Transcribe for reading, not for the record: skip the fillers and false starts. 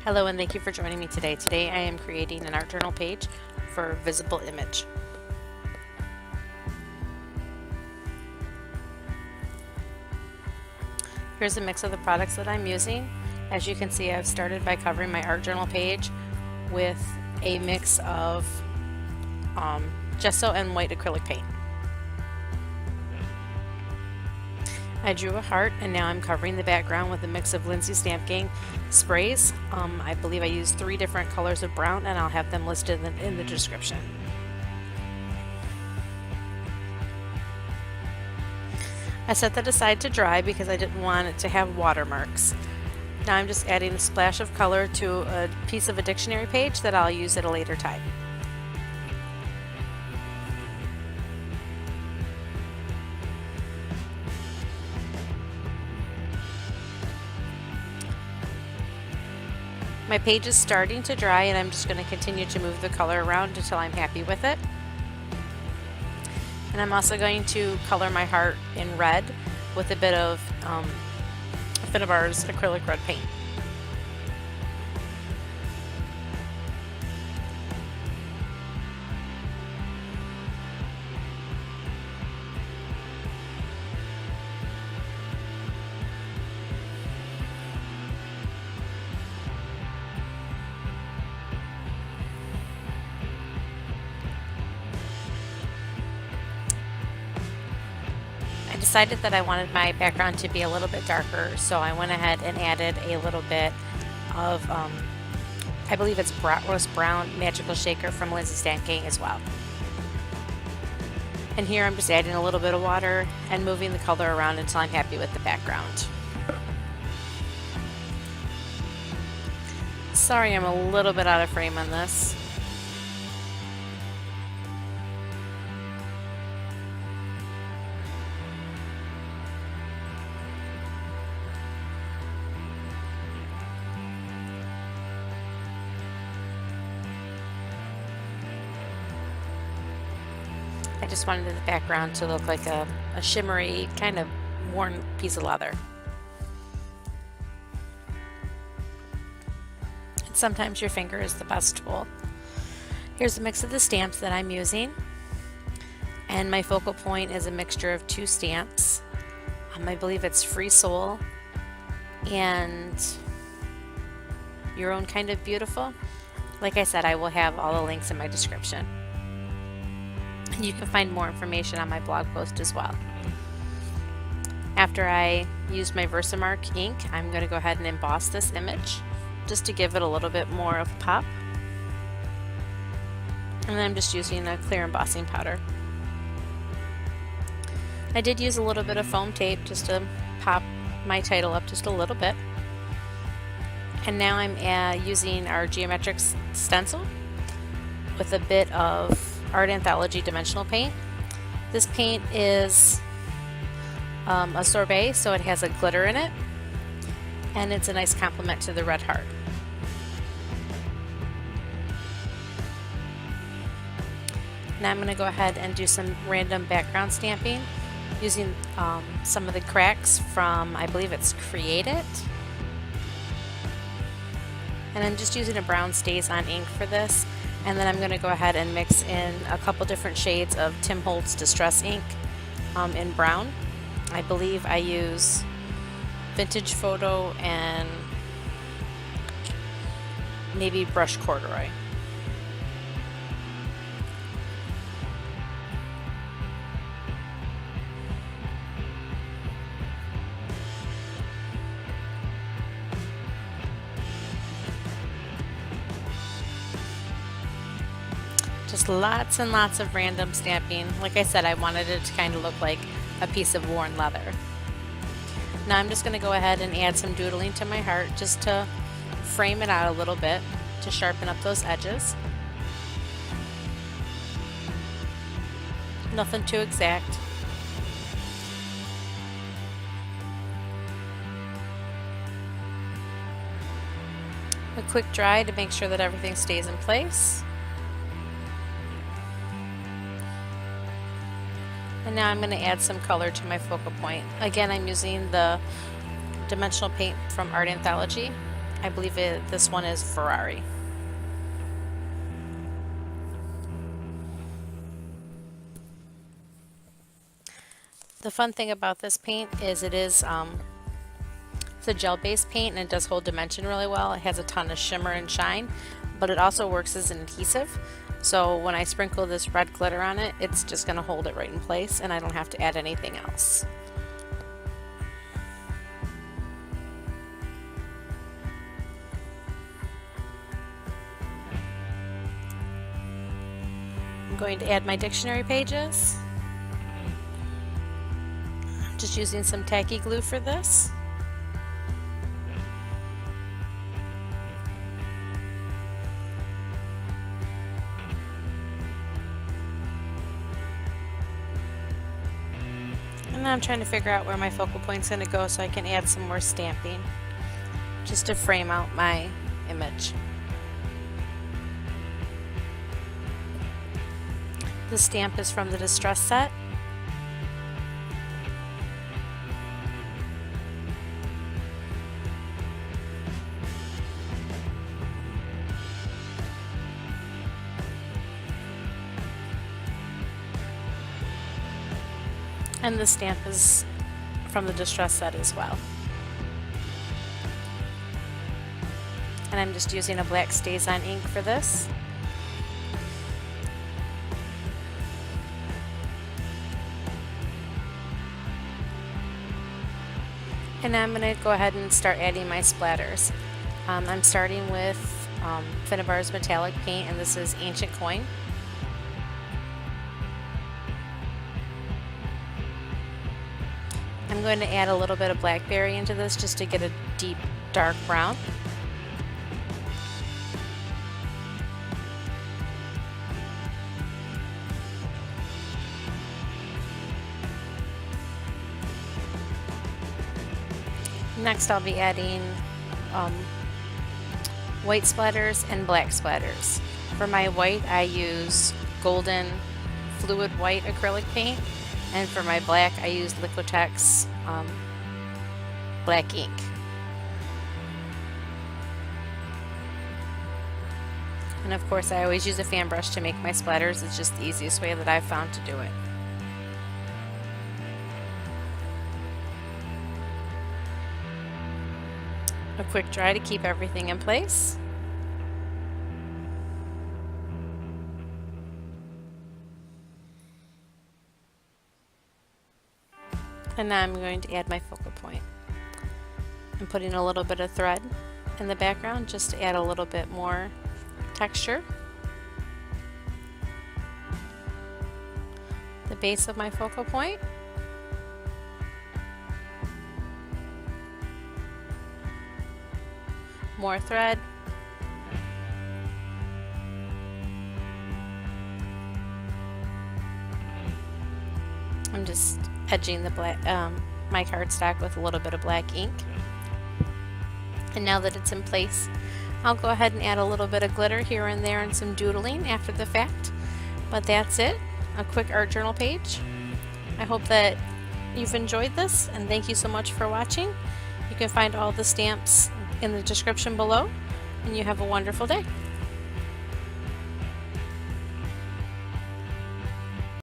Hello and thank you for joining me today. Today I am creating an art journal page for visible image. Here's a mix of the products that I'm using. As you can see, I've started by covering my art journal page with a mix of gesso and white acrylic paint. I drew a heart and now I'm covering the background with a mix of Lindy Stamp Gang sprays. I believe I used 3 different colors of brown and I'll have them listed in the description. I set that aside to dry because I didn't want it to have watermarks. Now I'm just adding a splash of color to a piece of a dictionary page that I'll use at a later time. My page is starting to dry and I'm just going to continue to move the color around until I'm happy with it. And I'm also going to color my heart in red with a bit of Finnabair's acrylic red paint. I decided that I wanted my background to be a little bit darker, so I went ahead and added a little bit of, I believe it's Bratwurst Brown Magical Shaker from Lindy Stamp Gang as well. And here I'm just adding a little bit of water and moving the color around until I'm happy with the background. Sorry, I'm a little bit out of frame on this. I just wanted the background to look like a shimmery, kind of worn piece of leather. And sometimes your finger is the best tool. Here's a mix of the stamps that I'm using. And my focal point is a mixture of 2 stamps. I believe it's Free Soul and Your Own Kind of Beautiful. Like I said, I will have all the links in my description. You can find more information on my blog post as well. After I used my Versamark ink, I'm going to go ahead and emboss this image just to give it a little bit more of pop. And then I'm just using a clear embossing powder. I did use a little bit of foam tape just to pop my title up just a little bit. And now I'm using our geometric stencil with a bit of Art Anthology dimensional paint. This paint is a sorbet, so it has a glitter in it, and it's a nice complement to the red heart. Now I'm going to go ahead and do some random background stamping using some of the cracks from, I believe it's Create It. And I'm just using a brown StazOn ink for this. And then I'm going to go ahead and mix in a couple different shades of Tim Holtz Distress ink in brown. I believe I use Vintage Photo and maybe Brush Corduroy. Just lots and lots of random stamping. Like I said, I wanted it to kind of look like a piece of worn leather. Now I'm just going to go ahead and add some doodling to my heart just to frame it out a little bit to sharpen up those edges. Nothing too exact. A quick dry to make sure that everything stays in place. And now I'm going to add some color to my focal point. Again, I'm using the dimensional paint from Art Anthology, I believe this one is Ferrari. The fun thing about this paint is it's a gel-based paint and it does hold dimension really well. It has a ton of shimmer and shine, but it also works as an adhesive. So when I sprinkle this red glitter on it, it's just going to hold it right in place and I don't have to add anything else. I'm going to add my dictionary pages. I'm just using some tacky glue for this. And I'm trying to figure out where my focal point's going to go so I can add some more stamping just to frame out my image. The stamp is from the Distress set. And the stamp is from the Distress set as well. And I'm just using a black StazOn ink for this. And I'm going to go ahead and start adding my splatters. I'm starting with Finnabair's Metallique paint, and this is Ancient Coin. I'm going to add a little bit of blackberry into this just to get a deep dark brown. Next I'll be adding white splatters and black splatters. For my white I use golden fluid white acrylic paint, and for my black I use Liquitex black ink. And of course I always use a fan brush to make my splatters. It's just the easiest way that I've found to do it. A quick dry to keep everything in place. And now I'm going to add my focal point. I'm putting a little bit of thread in the background just to add a little bit more texture. The base of my focal point. More thread. I'm just edging the black, my cardstock with a little bit of black ink. And now that it's in place, I'll go ahead and add a little bit of glitter here and there and some doodling after the fact. But that's it, a quick art journal page. I hope that you've enjoyed this, and thank you so much for watching. You can find all the stamps in the description below, and you have a wonderful day.